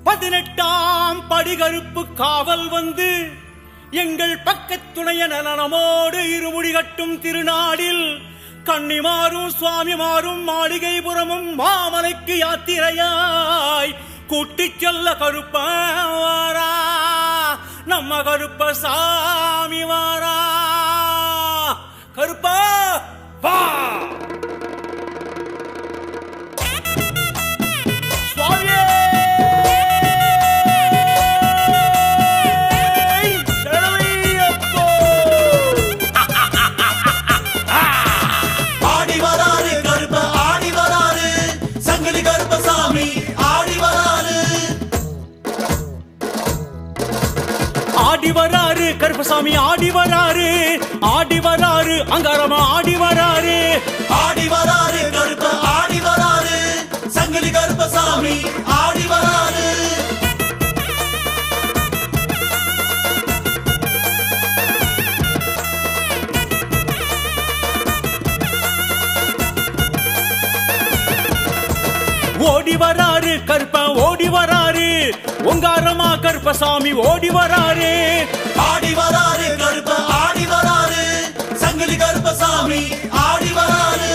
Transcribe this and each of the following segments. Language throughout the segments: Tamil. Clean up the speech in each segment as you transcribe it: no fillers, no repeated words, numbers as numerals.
18ஆம் படிகருப்பு காவல் வந்து எங்கள் பக்கத்துணைய நலனமோடு இருமுடி கட்டும் திருநாடில் கன்னிமாரும் சுவாமிமாரும் மாளிகைபுரமும் மாமலைக்கு யாத்திரையாய் கூட்டிச் செல்ல கருப்பாரா நம்ம கருப்ப சாமி வாரா. கருப்பா வா. ஆடி வராரு கருப்பசாமி ஆடி வராரு, ஆடி வராரு அங்காரமா ஆடி வராரு, ஆடி வராரு கருப்ப ஆடி வராரு, சங்கிலி கருப்பசாமி ஆடி வராரு. ஓடி வராரு கருப்ப ஓடி வராரு, ஒங்காரமா கருப்பசாமி ஓடி வராரு, ஆடி வராரு கருப்ப ஆடி வராரு, சங்கிலி கருப்பசாமி ஆடி வராரு.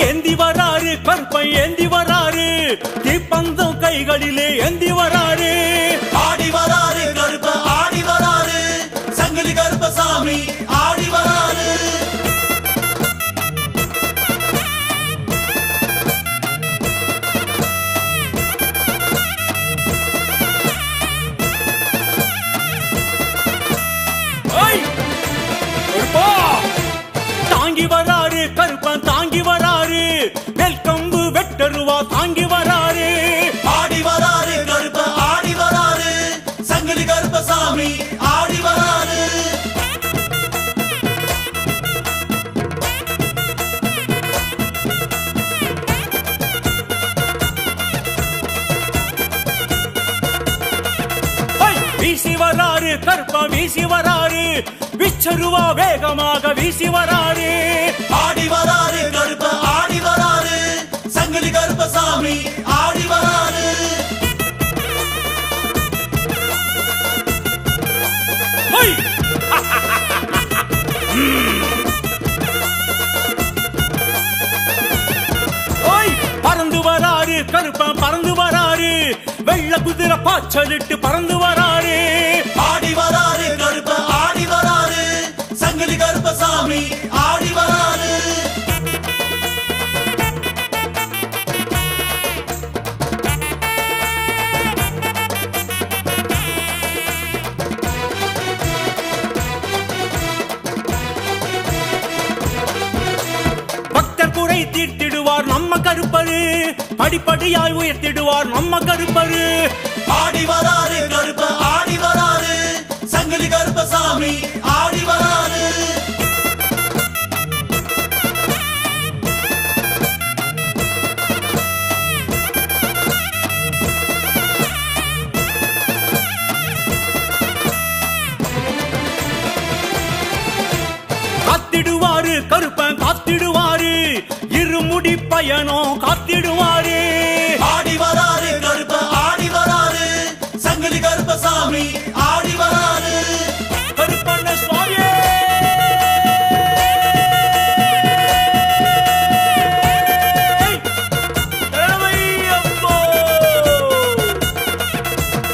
ஏந்தி வராரு கருப்பை ஏந்தி வராரு, தீப்பந்தம் கைகளிலே ஏந்தி வராரு, ஆடி வராரு கருப்ப ஆடி வராரு, சங்கிலி கருப்பசாமி ஆடி வராரு. தாங்கி வராரு கருப்பன் தாங்கி வராரு, வெல்கம்பு வெட்டருவா தாங்கி வராரு, ஆடி வராரு கருப்ப ஆடி வராரு, சங்கிலி கருப்பசாமி ஆடி வராரு. வீசி வராரு கருப்பா வீசி வராரு, விச்சருவா வேகமாக வீசி வராரு, ஆடி வராரு கருப்ப ஆடி வராரு, சங்கிலி கருப்பசாமி ஆடி வராரு. பறந்து வராரு கருப்பன் பறந்து வராரு, வெள்ள குதிரை பாய்ச்சலிட்டு பறந்து வராரு, ஆடி வராரு கருப்ப ஆடி வராரு, சங்கிலி கருப்பசாமி ஆடி வராரு. பக்தர் குறை தீர்த்திடுவார் நம்ம கருப்பரு, படிப்படியாய் உயர்த்திடுவார் நம்ம கருப்பரு, ஆடி வராரு கருப்ப ஆடி வராரு, சங்கிலி கருப்பசாமி ஆடி வராரு. காத்திடுவாரு கருப்பன் காத்திடுவாரு, இருமுடி பயணம் காத்திடுவாரு, ஆடி வராரு கருப்ப ஆடி வராரு, சங்கிலி கருப்பசாமி ஆடி வராரு. கருப்பண்ண சுவாமியே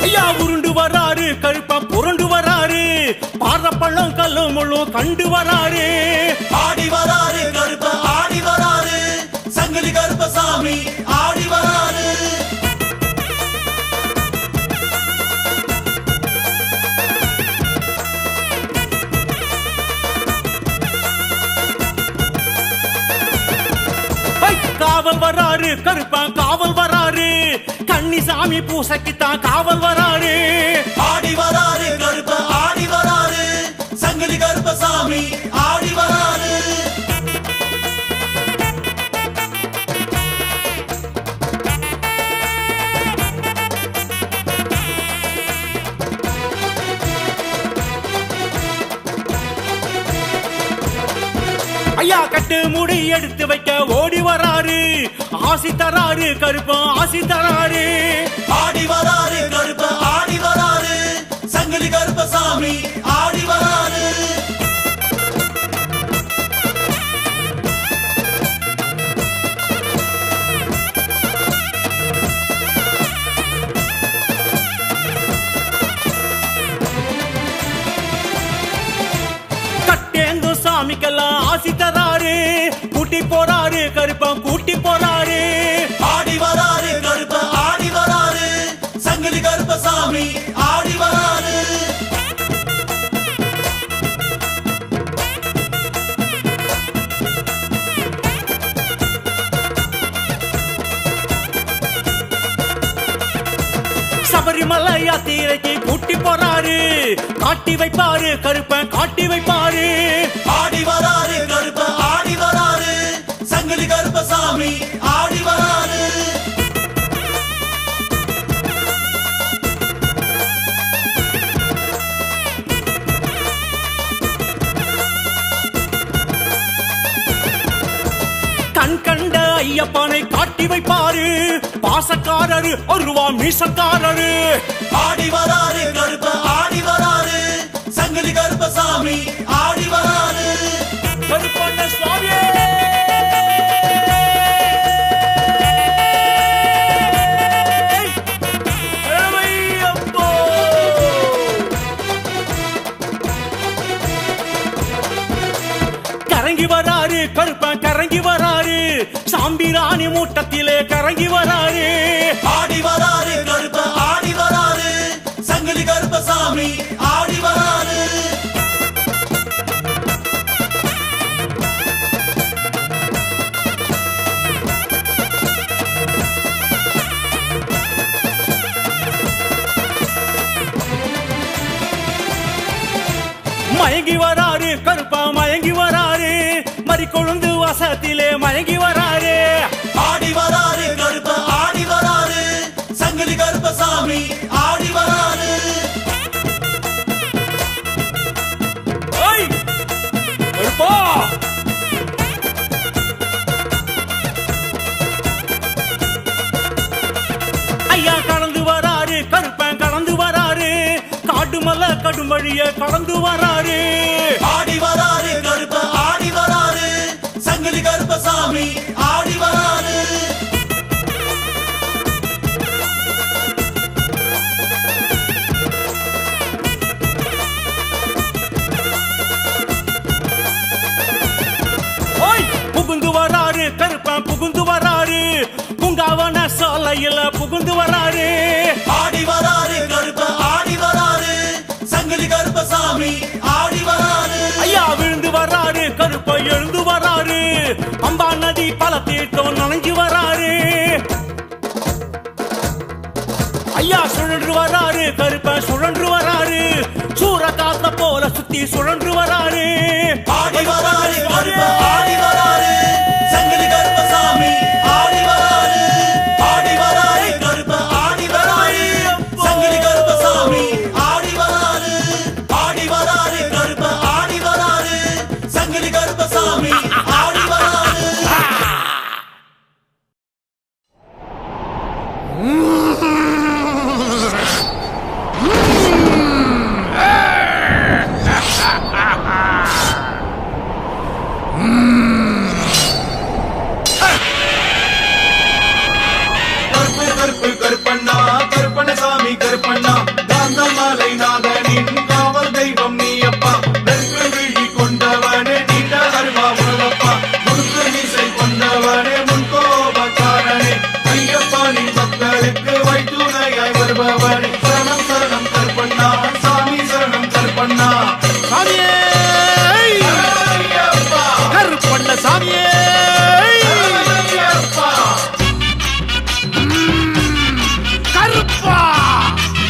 ஐயா உருண்டு வராரு கருப்ப புரண்டு வராரு, பாரப்பள்ளம் கல்லு முழு கண்டு வராரு, ஆடி வராரு கருப்ப ஆடி வராரு, சங்கிலி கருப்பசாமி ஆடி வராரு. காவல் வராரு கருப்பன் காவல் வராரு, கன்னிசாமி பூசைக்குத்தான் காவல் வராரு, ஆடி வராரு கருப்ப ஆடி வராரு, சங்கிலி கருப்பசாமி ஆடி வராரு. ஐயா கட்டு முடி எடுத்து வைக்க ஓடி வராரு ஆசி தராரு கருப்பன் ஆசி தராரு ஆடி வராரு கருப்ப ஆடி வராரு சங்கிலி கருப்பசாமி ஆடி வராரு சாமிக்கெல்லாம் ஆசி தராரு கூட்டி போறாரு கருப்பன் கூட்டி போறாரு ஆடி வராரு கருப்ப ஆடி வராரு சங்கிலி கருப்பசாமி ஆடி வராரு சபரிமலை யாத்திரைக்கு கூட்டி போறாரு காட்டி வைப்பாரு கருப்பன் காட்டி வைப்பாரு ஆடி வராரு கருப்ப ஆடி வராரு சங்கிலி கருப்பசாமி ஆடி வராரு கண் கண்ட ஐயப்பனை காட்டி வைப்பாரு பாசக்காரரு ஒருவா மீசக்காரரு ஆடி வராரு கருப்ப ஆடி வராரு சங்கிலி கருப்பசாமி ஆடி வராரு கருப்பண்ண சுவாமியே ஐயப்போ. கரங்கி வராரு கருப்பன் கரங்கி வராரு சாம்பிராணி மூட்டத்திலே கரங்கி வராரு ஆடி வராரு கருப்ப ஆடி வராரு சங்கிலி கருப்பசாமி ஆடி வராரு மயங்கி வராரு கருப்பா மயங்கி வராரு மறி கொழுந்து வசத்திலே மயங்கி வராரு ஆடி வராரு கருப்ப ஆடி வராரு சங்கிலி கருப்பசாமி ஆடி வராரு ஓய் கருப்பா ஐயா கடந்து வராரு கருப்பன் கடந்து வராரு காடுமல்ல கடும் வழிய கடந்து வராரு ஆடி வராரு கருப்ப ஆடி வராரு சங்கிலி கருப்பசாமி ஆடி வராரு ஓய் புகுந்து வராரு கருப்பன் புகுந்து வராரு பூங்காவன சாலையில புகுந்து வராரு ஆடி வராரு கருப்ப ஆடி வராரு சங்கிலி கருப்பசாமி ஆடி வராரு ஐயா விழுந்து வராரு கருப்ப எழுந்து வராரு அம்பா நதி பல தீர்த்தம் நனைஞ்சு வராரு ஐயா சுழன்று வராரு கருப்ப சுழன்று வராரு சூற காத்த போல சுத்தி சுழன்று வராரு ஆடி வராரு கருப்ப ஆடி வராரு சங்கிலி கருப்பசாமி ஆடி வராரு ஆடி வராரு கருப்ப ஆடி வராரு சங்கிலி கருப்பசாமி ஆடி வராரு ஆடி வராரு கருப்ப ஆடி வராரு சங்கிலி கருப்பசாமி ஆடி வராரு கருப்பண்ணா கருப்பண்ணசாமி கருப்பண்ணா காந்தமாலை நாதனின் காவல் தெய்வம் நீயப்பா நெருப்பு விழி கொண்டவனே நீண்ட அருவா உணவப்பா முழுக்க மீசை கொண்டவனே முன்கோபக்காரனே ஐயப்பானின் பக்தருக்கு வைத்துணையாய் வருபவனே சரணம் சரணம் கருப்பண்ணா சாமி சரணம் கருப்பண்ணா சாமியே ஐயப்பா கருப்பண்ண சாமியே ஐயப்பா கருப்பா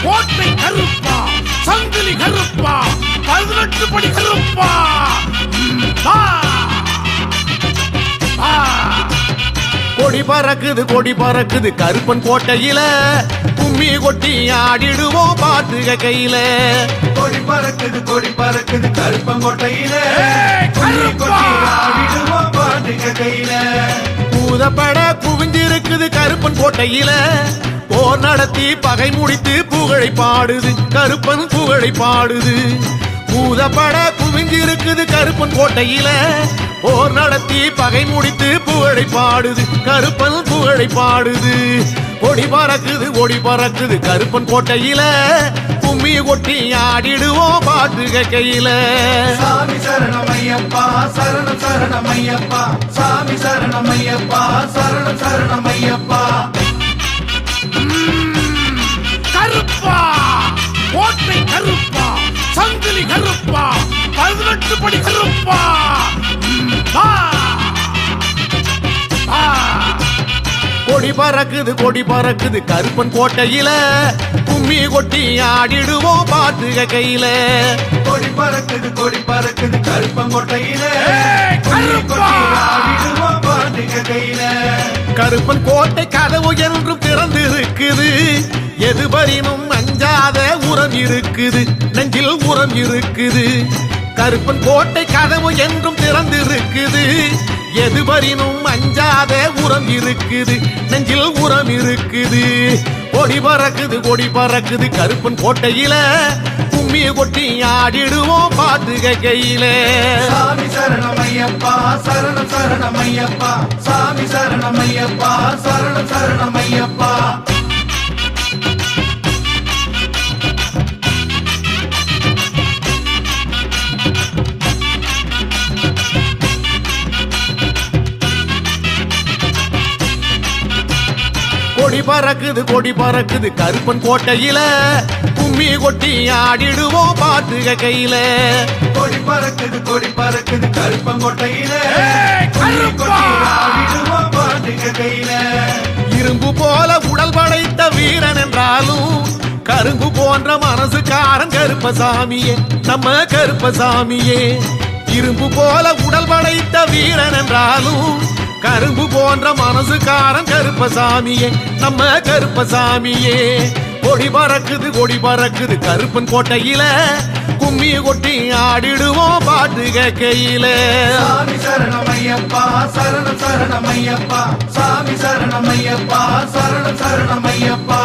கோட்டை கருப்பா சங்கிலி கருப்பா 18 படி கருப்பா வா. வா. கொடி பறக்குது கருப்பன் கோட்டையில கும்மி கொட்டி ஆடிடுவோம் பாட்டுக கையில கொடி பறக்குது கருப்பங்கோட்டையிலே கருப்பா. கொடி கொட்டி ஆடிடுவோம் பாட்டுக கையில பூதப்பட குவிஞ்சிருக்குது கருப்பன் கோட்டையில போர் நடத்தி பகை முடித்து புகழை பாடுது கருப்பன் புகழை பாடுது பூதப்பட குவிஞ்சிருக்குது கருப்பன் கோட்டையில போர் நடத்தி பகை முடித்து புகழை பாடுது கருப்பன் புகழை பாடுது ஒடி பறக்குது கருப்பன் கோட்டையில கும்மி கொட்டி ஆடிடுவோம் பாட்டுக கையில சாமி சரணமையப்பா சரணம் சரணமையப்பா சாமி சரணமையப்பா சரணம் சரணமையப்பா கருப்பா கோட்டை கருப்பா சங்கிலி கருப்பா 18 படி கருப்பா கொடி பறக்குது கருப்பன் கோட்டையில கும்மி கொட்டி ஆடிடுவோம் பாட்டுக கையில கொடி பறக்குது கருப்பங்கோட்டையில ஆடிடுவோம் பாட்டுக கையில கருப்பன் கோட்டை கதவு என்றும் திறந்து இருக்குது எதுவரினும் அஞ்சாத உரம் இருக்குது நெஞ்சில் உரம் இருக்குது கருப்பன் கோட்டை கதவு என்றும் திறந்து இருக்குது எதுவரினும் அஞ்சாத உரம் இருக்குது நெஞ்சில் உரம் இருக்குது கொடி பறக்குது கருப்பன் கோட்டையில கும்மி கொட்டி ஆடிடுவோம் பாட்டுக கையில சாமி சரணமையப்பா சரணம் சரணமையப்பா சாமி சரணமையப்பா சரணம் சரணமையப்பா கொடி பறக்குது கருப்பன் கோட்டையில கும்மி கொட்டி ஆடிடுவோம் பாட்டுக கையில கொடி பறக்குது கருப்பங்கோட்டையில ஆடிடுவோம் பாட்டுக கையில இரும்பு போல உடல் படைத்த வீரன் என்றாலும் கரும்பு போன்ற மனசுக்காரன் கருப்பசாமியே நம்ம கருப்பசாமியே இரும்பு போல உடல் படைத்த வீரன் என்றாலும் கரும்பு போன்ற மனசுக்காரன் கருப்பசாமியே நம்ம கருப்பசாமியே கொடி பறக்குது கருப்பன் கோட்டையில கும்மி கொட்டி ஆடிடுவோம் பாட்டுக கையில சாமி சரணமையப்பா சரணம் சரணமையப்பா சாமி சரணமையப்பா சரணம் சரணமையப்பா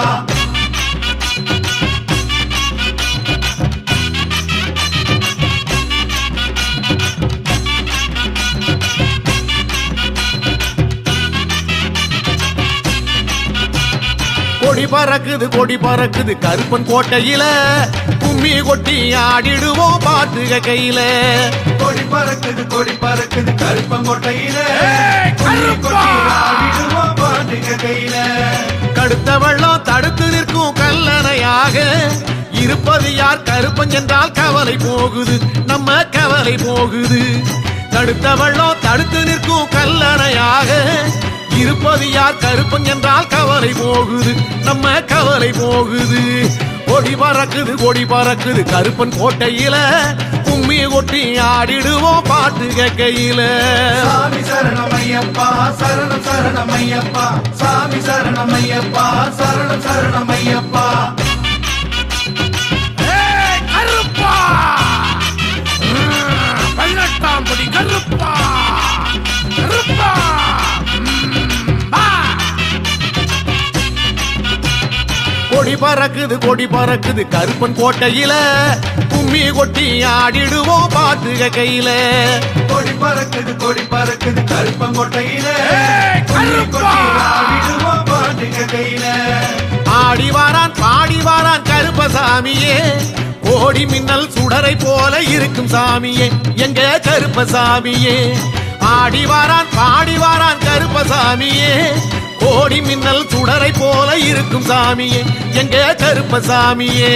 கொடி பறக்குது கருப்பன் கோட்டையில கும்மி கொட்டி ஆடிடுவோம் பாட்டுக கையில கொடி பறக்குது கருப்பங்கோட்டையில ஆடிடுவோம் பாட்டுக கையில கடுத்த வெள்ளம் தடுத்து நிற்கும் கல்லணையாக இருப்பது யார் கருப்பன் என்றால் கவலை போகுது நம்ம கவலை போகுது தடுத்த வெள்ளம் தடுத்து நிற்கும் கல்லணையாக இருப்பது யார் கருப்பன் என்றால் கவலை போகுது நம்ம கவலை போகுது கொடி பறக்குது கருப்பன் கோட்டையில கும்மி கொட்டி ஆடிடுவோம் பாட்டுக கையில சாமி சரணமையப்பா சரணம் சரணமையப்பா சாமி சரணமையப்பா சரணம் சரணமையப்பா கருப்பா 18 படி கருப்பா கருப்பா கொடி பறக்குது கருப்பன் கோட்டையில கும்மி கொட்டி ஆடிடுவோம் பாட்டுக கையில கொடி பறக்குது கருப்பங்கோட்டையில ஆடிடுவோம் பாட்டுக கையில ஆடி வாரான் கருப்பசாமியே கோடி மின்னல் சுடரை போல இருக்கும் சாமியே எங்க கருப்பசாமியே ஆடி வாரான் கருப்பசாமியே கோடி மின்னல் சுடரை போல இருக்கும் சாமியே எங்க கருப்பசாமியே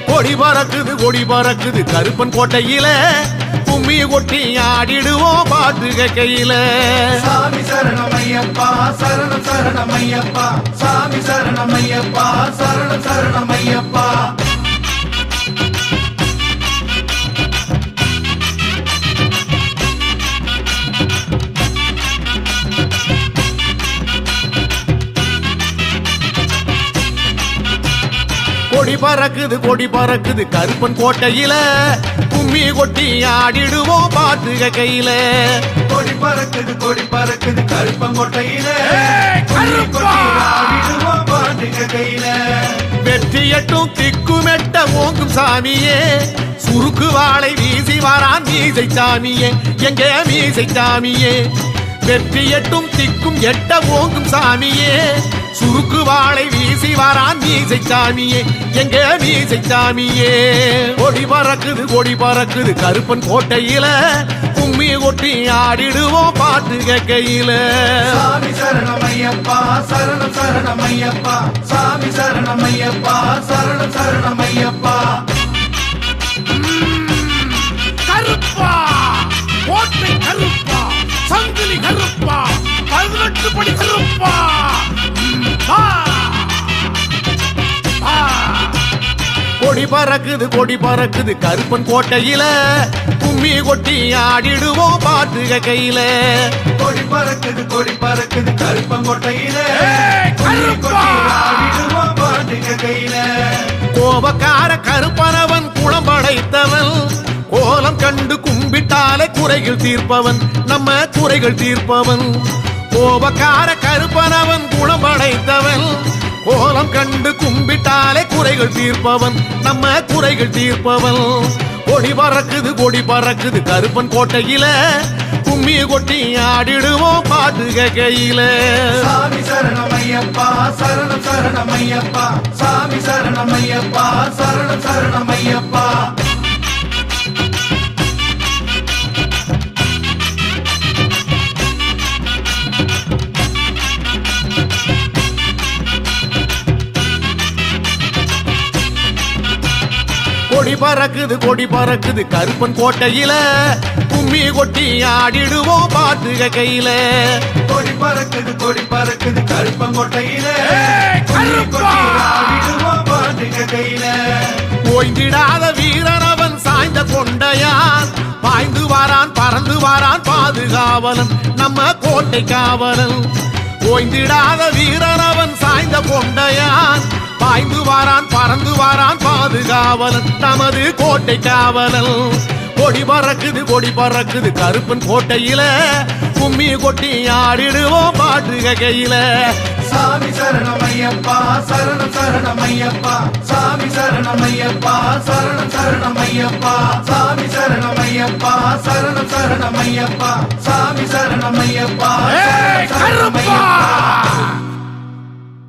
கொடி பறக்குது கருப்பன் கோட்டையில கும்மி கொட்டி ஆடிடுவோம் பாட்டுக கையில சாமி சரணமையப்பா சரணம் சரணமையப்பா சாமி சரணமையப்பா சரணம் சரணமையப்பா கொடி பறக்குது கருப்பன் கோட்டையில கும்மி கொட்டி ஆடிடுவோம் பாட்டுக கையில கொடி கொடி பறக்குது கருப்பங்கோட்டையில கருப்பா! ஆடிடுவோம் பாட்டுக கையில வெற்றி எட்டும் திக்குமெட்ட ஓங்கும் சாமியே சுருக்கு வாளை வீசி வாரான் மீசை சாமியே எங்கே மீசை சாமியே வெற்றி எட்டும் திக்கும் எட்ட ஓங்கும் சாமியே சுருக்கு வாளை வீசி வாரான் மீசை சாமியே எங்கே மீசை சாமியே கொடி பறக்குது கருப்பன் கோட்டையில கும்மி கொட்டி ஆடிடுவோம் பாட்டு கேக்கையில சாமி சரணமையப்பா சரணம் சரணமையப்பா சாமி சரணமையப்பா சரணம் சரணமையப்பா கருப்பா கோட்டை கருப்பா சங்கிலி கருப்பா 18 படி கருப்பா ஆ! ஆ! கொடி பறக்குது கருப்பன் கோட்டையில கும்மி கொட்டி ஆடிடுவோம் பாட்டு கையில கொடி பறக்குது கருப்பங்கோட்டையில கருப்பா! ஆடிடுவோம் பாட்டுக கையில கோபக்கார கருப்பனவன் குளம் படைத்தவன் கோலம் கண்டு கும்பிட்டாலே குறைகள் தீர்ப்பவன் நம்ம குறைகள் தீர்ப்பவன் கோபக்கார கருப்பனவன் குளம் படைத்தவன் கோலம் கண்டு கும்பிட்டாலே குறைகள் தீர்ப்பவன் நம்ம குறைகள் தீர்ப்பவன் கொடி பறக்குது கருப்பன் கோட்டையில கும்மி கொட்டி ஆடிடுவோம் பாட்டு கையில சாமி சரணமையப்பா சரணம் சரணமையப்பா சாமி சரணமையப்பா சரணம் சரணமையப்பா கொடி பறக்குது கருப்பன் கோட்டையில கும்மி கொட்டி ஆடிடுவோம் பாட்டு கையில கொடி பறக்குது கருப்பங்கோட்டையில கருப்பா! ஆடிடுவோம் பாட்டுக கையில ஓய்ந்திடாத வீரனவன் சாய்ந்த கொண்டையான் பாய்ந்து வாரான் பறந்து வாரான் பாதுகாவலன் நம்ம கோட்டை காவலன் ஓய்ந்திடாத வீரனவன் சாய்ந்த கொண்டையான் பாய்ந்து வாரான் பறந்து வாரான் பாதுகாவலன் நமது கோட்டை காவலன் கொடி பறக்குது கருப்பன் கோட்டையில கும்மி கொட்டி ஆடிடுவோம் பாட்டு கையில சாமி சரணமையப்பா சரணம் சரணமையப்பா சாமி சரணமையப்பா சரணம் சரணமையப்பா சாமி சரணமையப்பா சரணம் சரணமையப்பா சாமி சரணமையப்பா சரணம் கருப்பா! சரணமையப்பா